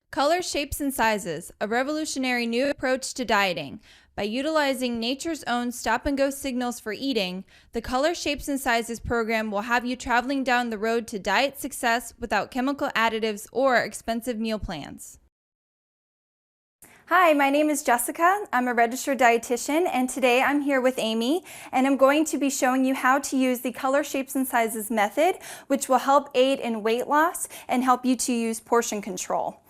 Color, shapes, and sizes, a revolutionary new approach to dieting. By utilizing nature's own stop-and-go signals for eating, the Color, Shapes, and Sizes program will have you traveling down the road to diet success without chemical additives or expensive meal plans. Hi, my name is Jessica. I'm a registered dietitian, and today I'm here with Amy, and I'm going to be showing you how to use the Color, Shapes, and Sizes method, which will help aid in weight loss and help you to use portion control.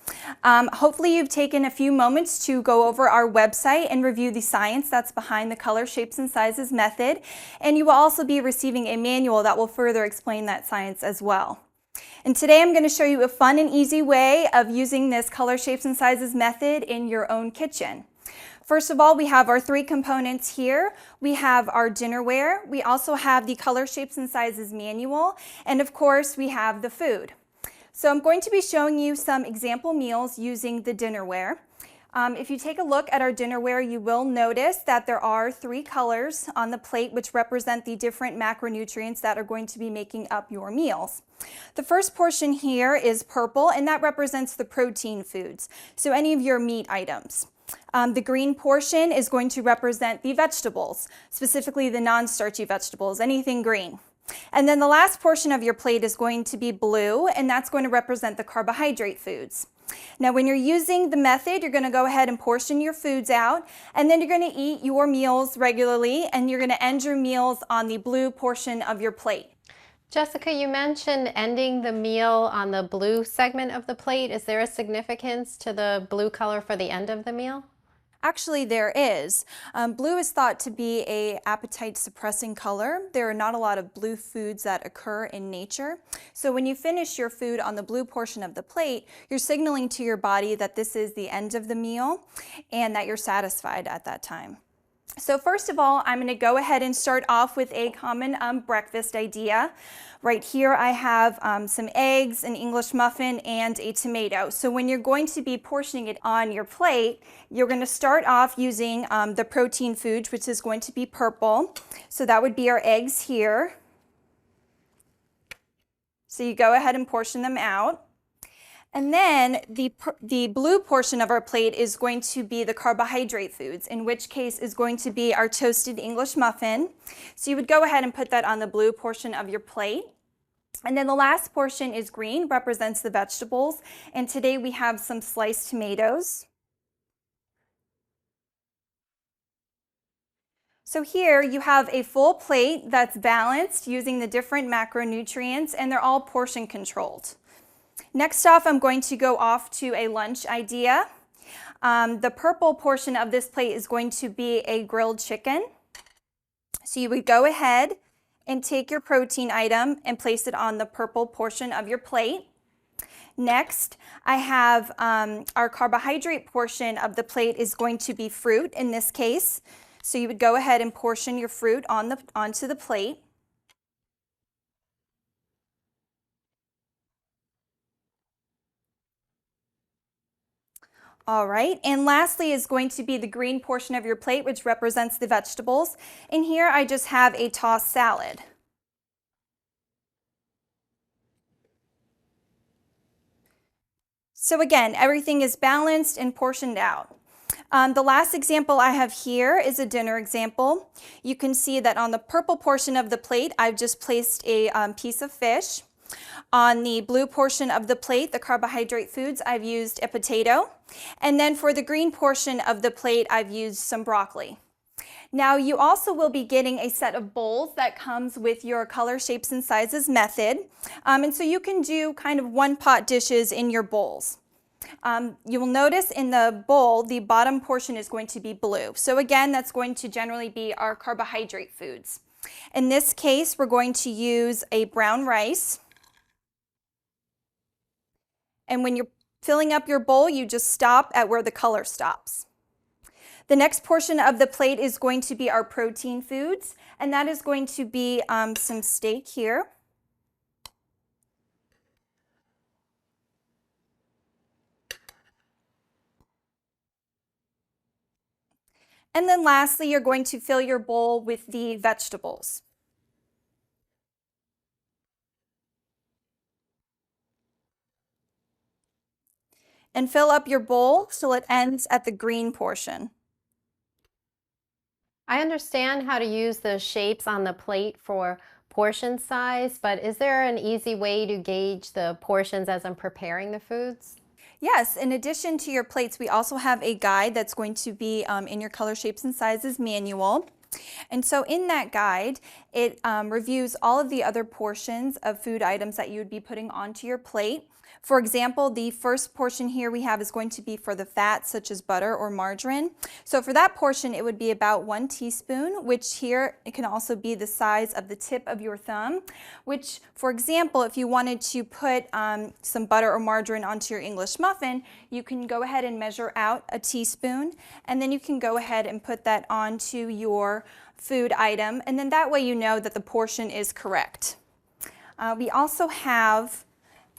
Hopefully you've taken a few moments to go over our website and review the science that's behind the Color, Shapes, and Sizes method, and you will also be receiving a manual that will further explain that science as well. And today I'm going to show you a fun and easy way of using this Color, Shapes, and Sizes method in your own kitchen. First of all, we have our three components here. We have our dinnerware, we also have the Color, Shapes, and Sizes manual, and of course we have the food. So I'm going to be showing you some example meals using the dinnerware. If you take a look at our dinnerware, you will notice that there are three colors on the plate which represent the different macronutrients that are going to be making up your meals. The first portion here is purple, and that represents the protein foods, so any of your meat items. The green portion is going to represent the vegetables, specifically the non-starchy vegetables, anything green. And then the last portion of your plate is going to be blue, and that's going to represent the carbohydrate foods. Now when you're using the method, you're going to go ahead and portion your foods out, and then you're going to eat your meals regularly, and you're going to end your meals on the blue portion of your plate. Jessica, you mentioned ending the meal on the blue segment of the plate. Is there a significance to the blue color for the end of the meal? Actually, there is. Blue is thought to be an appetite suppressing color. There are not a lot of blue foods that occur in nature. So when you finish your food on the blue portion of the plate, you're signaling to your body that this is the end of the meal and that you're satisfied at that time. So first of all, I'm going to go ahead and start off with a common breakfast idea. Right here I have some eggs, an English muffin, and a tomato. So when you're going to be portioning it on your plate, you're going to start off using the protein food, which is going to be purple. So that would be our eggs here. So you go ahead and portion them out. And then the blue portion of our plate is going to be the carbohydrate foods, in which case is going to be our toasted English muffin. So you would go ahead and put that on the blue portion of your plate. And then the last portion is green, represents the vegetables. And today we have some sliced tomatoes. So here you have a full plate that's balanced using the different macronutrients, and they're all portion controlled. Next off, I'm going to go off to a lunch idea. The purple portion of this plate is going to be a grilled chicken. So you would go ahead and take your protein item and place it on the purple portion of your plate. Next, I have our carbohydrate portion of the plate is going to be fruit in this case. So you would go ahead and portion your fruit onto the plate. All right, and lastly is going to be the green portion of your plate, which represents the vegetables. And here I just have a tossed salad. So again, everything is balanced and portioned out. The last example I have here is a dinner example. You can see that on the purple portion of the plate, I've just placed a piece of fish. On the blue portion of the plate, the carbohydrate foods, I've used a potato. And then for the green portion of the plate, I've used some broccoli. Now you also will be getting a set of bowls that comes with your Color, Shapes, and Sizes method. And so you can do kind of one-pot dishes in your bowls. You will notice in the bowl, the bottom portion is going to be blue. So again, that's going to generally be our carbohydrate foods. In this case, we're going to use a brown rice. And when you're filling up your bowl, you just stop at where the color stops. The next portion of the plate is going to be our protein foods, and that is going to be some steak here. And then lastly, you're going to fill your bowl with the vegetables. and fill up your bowl till it ends at the green portion. I understand how to use the shapes on the plate for portion size, but is there an easy way to gauge the portions as I'm preparing the foods? Yes, in addition to your plates, we also have a guide that's going to be in your color, shapes, and sizes manual. And so in that guide, it reviews all of the other portions of food items that you would be putting onto your plate. For example, the first portion here we have is going to be for the fats such as butter or margarine. So for that portion, it would be about 1 teaspoon, which here it can also be the size of the tip of your thumb, which, for example, if you wanted to put some butter or margarine onto your English muffin, you can go ahead and measure out a teaspoon, and then you can go ahead and put that onto your food item, and then that way you know that the portion is correct. We also have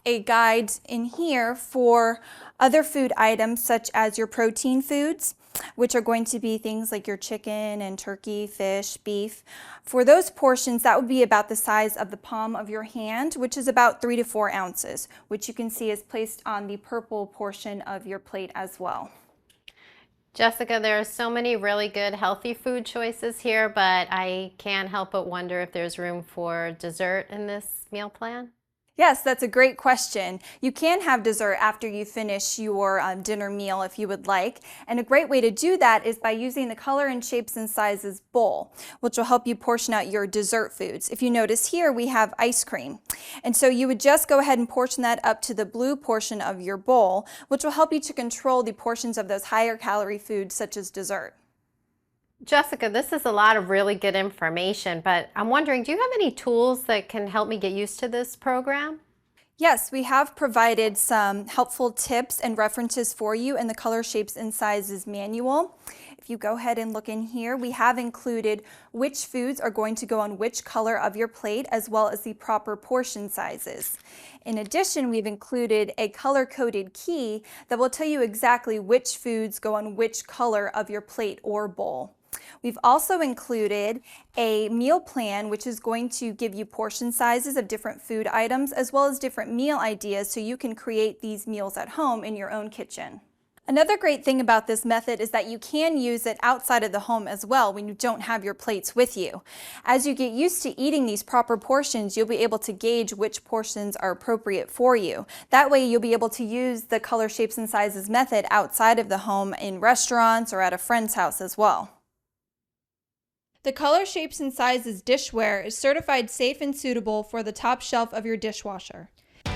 a guide in here for other food items such as your protein foods, which are going to be things like your chicken and turkey, fish, beef. For those portions, that would be about the size of the palm of your hand, which is about 3 to 4 ounces, which you can see is placed on the purple portion of your plate as well. Jessica, there are so many really good healthy food choices here, but I can't help but wonder if there's room for dessert in this meal plan. Yes, that's a great question. You can have dessert after you finish your dinner meal if you would like. And a great way to do that is by using the color and shapes and sizes bowl, which will help you portion out your dessert foods. If you notice here, we have ice cream. And so you would just go ahead and portion that up to the blue portion of your bowl, which will help you to control the portions of those higher calorie foods such as dessert. Jessica, this is a lot of really good information, but I'm wondering, do you have any tools that can help me get used to this program? Yes, we have provided some helpful tips and references for you in the color, shapes, and sizes manual. If you go ahead and look in here, we have included which foods are going to go on which color of your plate, as well as the proper portion sizes. In addition, we've included a color-coded key that will tell you exactly which foods go on which color of your plate or bowl. We've also included a meal plan, which is going to give you portion sizes of different food items, as well as different meal ideas, so you can create these meals at home in your own kitchen. Another great thing about this method is that you can use it outside of the home as well when you don't have your plates with you. As you get used to eating these proper portions, you'll be able to gauge which portions are appropriate for you. That way you'll be able to use the color, shapes, and sizes method outside of the home in restaurants or at a friend's house as well. The Color, Shapes, and Sizes dishware is certified safe and suitable for the top shelf of your dishwasher.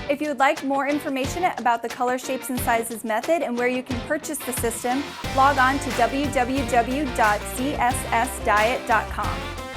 If you would like more information about the color, shapes, and sizes method and where you can purchase the system, log on to www.cssdiet.com.